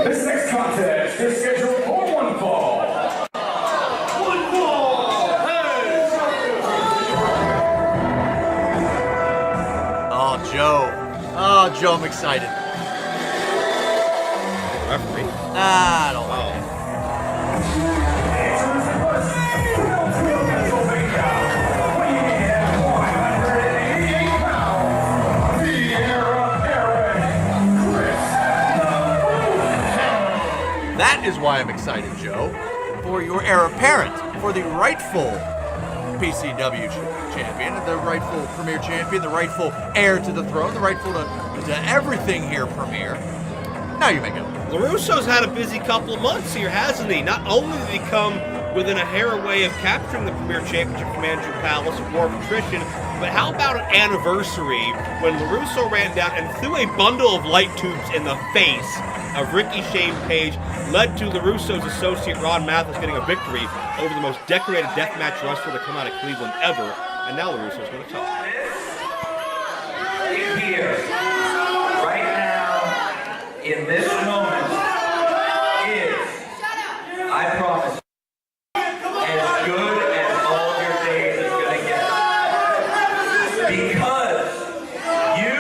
This next contest is scheduled for one fall. One fall! Hey! Oh, Joe. Oh, Joe, I'm excited. Referee? I don't like it. That is why I'm excited, Joe, for your heir apparent, for the rightful PCW champion, the rightful premier champion, the rightful heir to the throne, the rightful to everything here premier. Now you may go. LeRusso's had a busy couple of months here, hasn't he? Not only did he come within a hair away of capturing the Premier Championship from Andrew Palace of War of Attrition, but how about an anniversary when LeRusso ran down and threw a bundle of light tubes in the face of Ricky Shane Page, led to LeRusso's associate Ron Mathis getting a victory over the most decorated deathmatch wrestler to come out of Cleveland ever, and now LeRusso's going to talk. Here, right now, in this moment, is, I promise, as good as all your days is going to get. Because you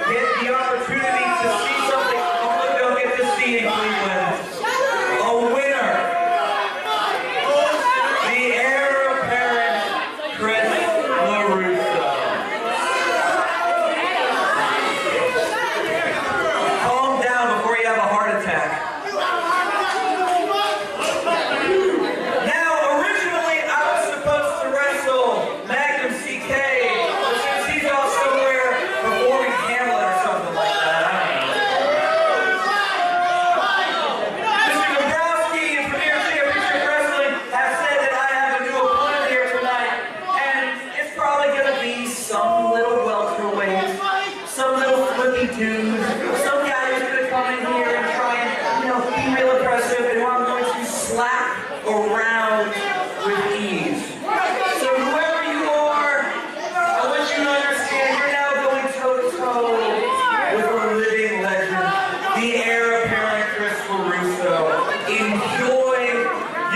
get the opportunity to see something all you don't get to see in Cleveland. A winner. The heir apparent, Chris LeRusso. Calm down before you have a heart attack. Now, originally, I was supposed to wrestle Magnum CK, but since he's off somewhere performing Hamlet or something like that, I don't know. Mr. Dombrowski and Premier Championship Wrestling have said that I have a new opponent here tonight, and it's probably going to be some little welterweight, some little flippy dude, some guy who's going to come in here and try and, be real impressive, and I'm going to slap around with ease. So whoever you are, I want you to understand you're now going toe-to-toe with a living legend, the heir apparent Chris LeRusso. Enjoy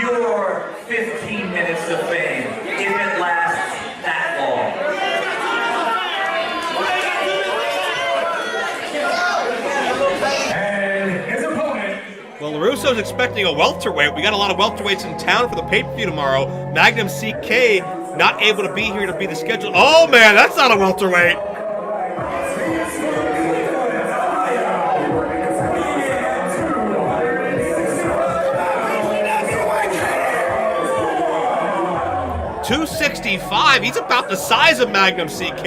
your 15 minutes of fame, if it lasts that long. And his opponent. Well, LeRusso's expecting a welterweight. We got a lot of welterweights in town for the pay-per-view tomorrow. Magnum CK not able to be here to be the schedule. Oh, man, that's not a welterweight. $265. He's about the size of Magnum CK.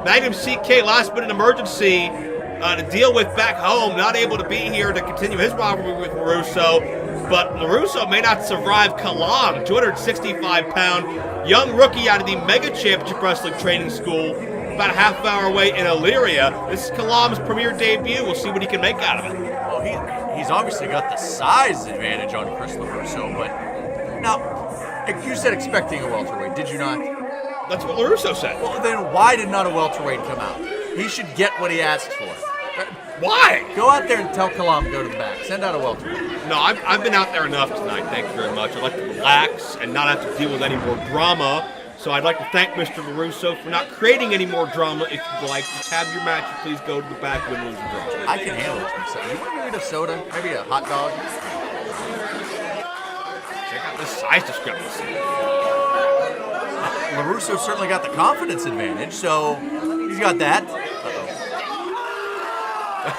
Magnum CK, last minute emergency to deal with back home. Not able to be here to continue his rivalry with LeRusso. But LeRusso may not survive Kalam, 265-pound young rookie out of the Mega Championship Wrestling Training School, about a half hour away in Elyria. This is Kalam's premier debut. We'll see what he can make out of it. Well, he's obviously got the size advantage on Chris LeRusso, but now, you said expecting a welterweight, did you not? That's what LeRusso said. Well, then why did not a welterweight come out? He should get what he asked for. Why? Go out there and tell Kalam to go to the back. Send out a welterweight. No, I've been out there enough tonight. Thank you very much. I'd like to relax and not have to deal with any more drama. So I'd like to thank Mr. LeRusso for not creating any more drama. If you'd like to have your match, please go to the back, win, lose, or draw. I can handle it myself. You want to get a soda? Maybe a hot dog? Check out this size discrepancy. LeRusso certainly got the confidence advantage, so he's got that.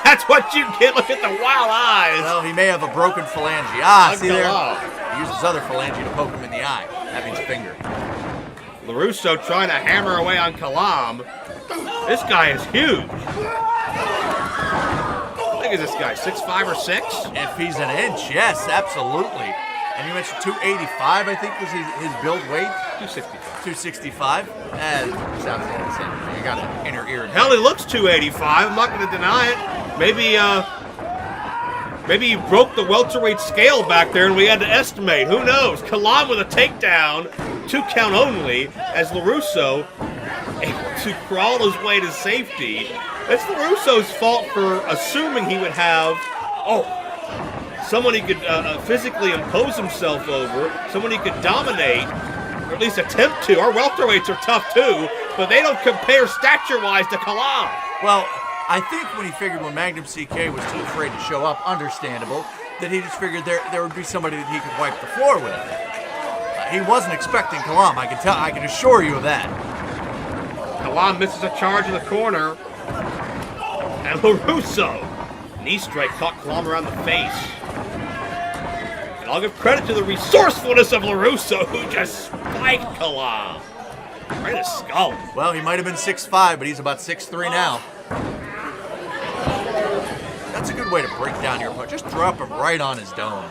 That's what you get. Look at the wild eyes. Well, he may have a broken phalange. Ah, see there? Hello. He used his other phalange to poke him in the eye. That means finger. LeRusso trying to hammer away on Kalam. This guy is huge. How big is this guy, 6'5" or 6"? If he's an inch, yes, absolutely. And you mentioned 285, I think, was his build weight? 265. 265? Sounds the same. You got an inner ear. Hell, he looks 285. I'm not going to deny it. Maybe he broke the welterweight scale back there and we had to estimate. Who knows? Kalam with a takedown, 2 count only, as LeRusso able to crawl his way to safety. It's LeRusso's fault for assuming he would have... Oh, someone he could physically impose himself over, someone he could dominate, or at least attempt to. Our welterweights are tough too, but they don't compare stature-wise to Kalam. Well, I think when he figured when Magnum CK was too afraid to show up, understandable, that he just figured there would be somebody that he could wipe the floor with. He wasn't expecting Kalam, I can assure you of that. Kalam misses a charge in the corner. And LeRusso, knee strike caught Kalam around the face. And I'll give credit to the resourcefulness of LeRusso, who just spiked Kalam. Right in the skull. Well, he might have been 6'5", but he's about 6'3" now. That's a good way to break down your opponent. Just drop him right on his dome.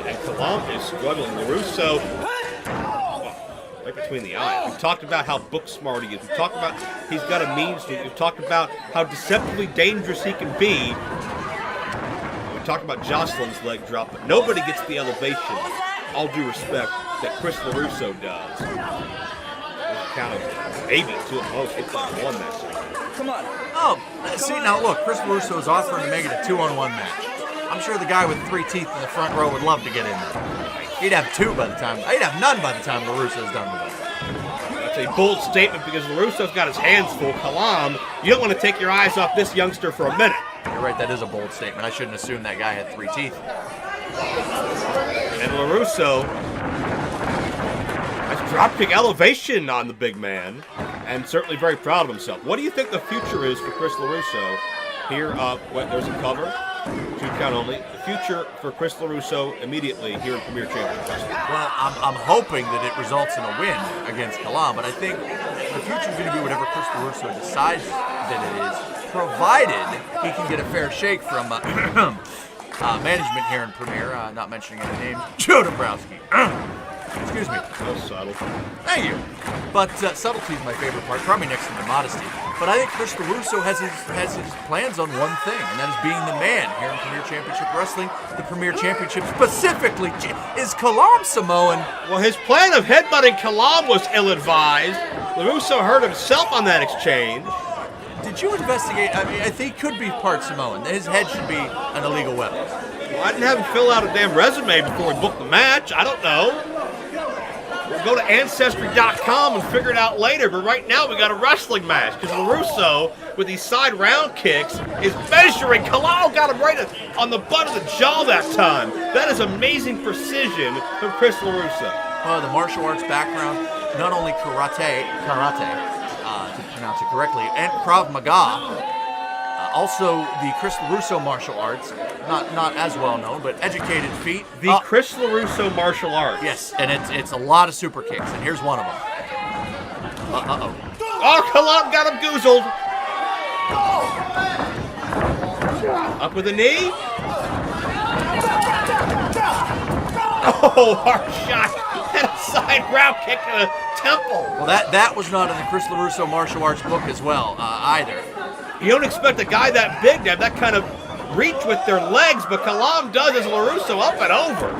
And Kalam is struggling. LeRusso, right between the eyes. We've talked about how book smart he is. We've talked about he's got a mean streak. We've talked about how deceptively dangerous he can be. We talked about Jocelyn's leg drop, but nobody gets the elevation, all due respect, that Chris LeRusso does. Count of maybe two at most. It's like one match. Come on. Oh, see, now look, Chris LeRusso is offering to make it a 2-on-1 match. I'm sure the guy with 3 teeth in the front row would love to get in there. He'd have 2 by the time, he'd have none by the time LeRusso's done with it. That's a bold statement because LeRusso's got his hands full. Kalam, you don't want to take your eyes off this youngster for a minute. You're right, that is a bold statement. I shouldn't assume that guy had 3 teeth. And LeRusso has dropkick elevation on the big man, and certainly very proud of himself. What do you think the future is for Chris LeRusso? Here, there's a cover, 2 count only. The future for Chris LeRusso immediately here in Premier Championship Wrestling. Well, I'm hoping that it results in a win against Kalam, but I think the future is going to be whatever Chris LeRusso decides that it is, provided he can get a fair shake from management here in Premier, not mentioning any names, Joe Dombrowski. Excuse me. So subtle. Thank you. But subtlety is my favorite part, probably next to my modesty. But I think Chris LeRusso has his plans on one thing, and that is being the man here in Premier Championship Wrestling. The Premier Championship specifically is Kalam Samoan. Well, his plan of headbutting Kalam was ill-advised. LeRusso hurt himself on that exchange. Did you investigate? I mean, I think he could be part Samoan. His head should be an illegal weapon. Well, I didn't have him fill out a damn resume before we booked the match. I don't know. We'll go to Ancestry.com and figure it out later, but right now we got a wrestling match because LeRusso, with these side round kicks, is measuring. Kalam got him right on the butt of the jaw that time. That is amazing precision from Chris LeRusso. Well, the martial arts background, not only karate, to pronounce it correctly, and Krav Maga. Also, the Chris LeRusso martial arts, not as well known, but educated feet. The Chris LeRusso martial arts. Yes, and it's a lot of super kicks, and here's one of them. Oh, Kalam got him goozled. Up with a knee. Oh, hard shot. And a side round kick to the temple. Well, that was not in the Chris LeRusso martial arts book as well, either. You don't expect a guy that big to have that kind of reach with their legs, but Kalam does as LeRusso up and over.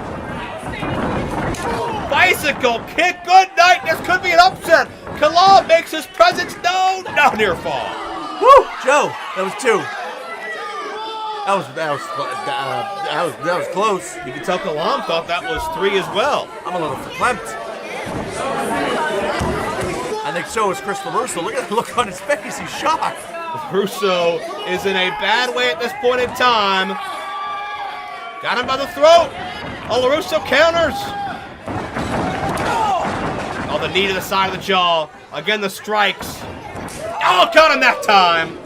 Bicycle kick, good night. This could be an upset. Kalam makes his presence known. No near fall. Woo, Joe, that was 2. That was close. You can tell Kalam thought that was 3 as well. I'm a little verklempt. I think so is Chris LeRusso. Look at the look on his face. He's shocked. LeRusso is in a bad way at this point in time. Got him by the throat. Oh, LeRusso counters. Oh, the knee to the side of the jaw. Again, the strikes. Oh, got him that time.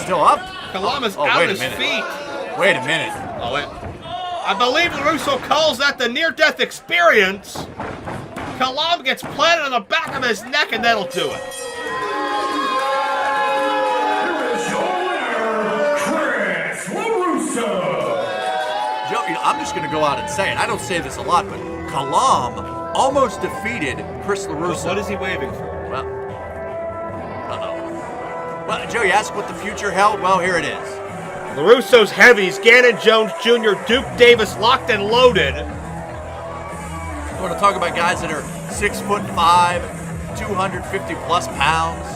Still up? Kalam is out of his feet. Wait a minute. Oh, wait. I believe LeRusso calls that the near-death experience. Kalam gets planted on the back of his neck, and that'll do it. Joe, I'm just going to go out and say it. I don't say this a lot, but Kalam almost defeated Chris LeRusso. What is he waving for? Well, Well, Joe, you asked what the future held? Well, here it is. LeRusso's heavies, Gannon Jones Jr., Duke Davis locked and loaded. I want to talk about guys that are 6'5", 250 plus pounds.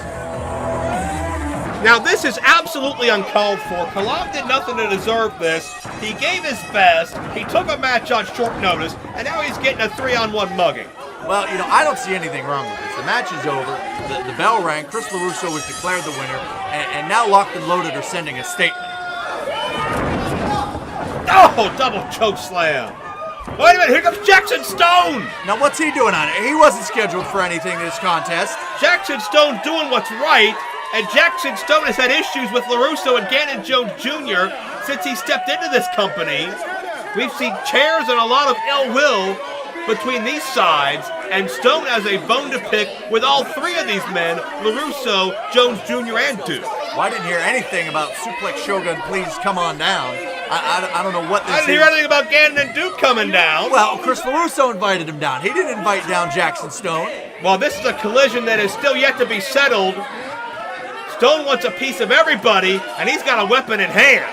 Now, this is absolutely uncalled for. Kalam did nothing to deserve this. He gave his best. He took a match on short notice, and now he's getting a 3-on-1 mugging. Well, I don't see anything wrong with this. The match is over. The bell rang. Chris LeRusso was declared the winner, and now Locked and Loaded are sending a statement. Oh, double choke slam. Wait a minute, here comes Jackson Stone. Now, what's he doing on it? He wasn't scheduled for anything in this contest. Jackson Stone doing what's right, and Jackson Stone has had issues with LeRusso and Gannon Jones Jr. since he stepped into this company. We've seen chairs and a lot of ill will between these sides, and Stone has a bone to pick with all three of these men, LeRusso, Jones Jr., and Duke. Well, I didn't hear anything about Suplex Shogun, please come on down. I don't know what this is. I didn't hear anything about Gannon and Duke coming down. Well, Chris LeRusso invited him down. He didn't invite down Jackson Stone. Well, this is a collision that is still yet to be settled. Stone wants a piece of everybody, and he's got a weapon in hand.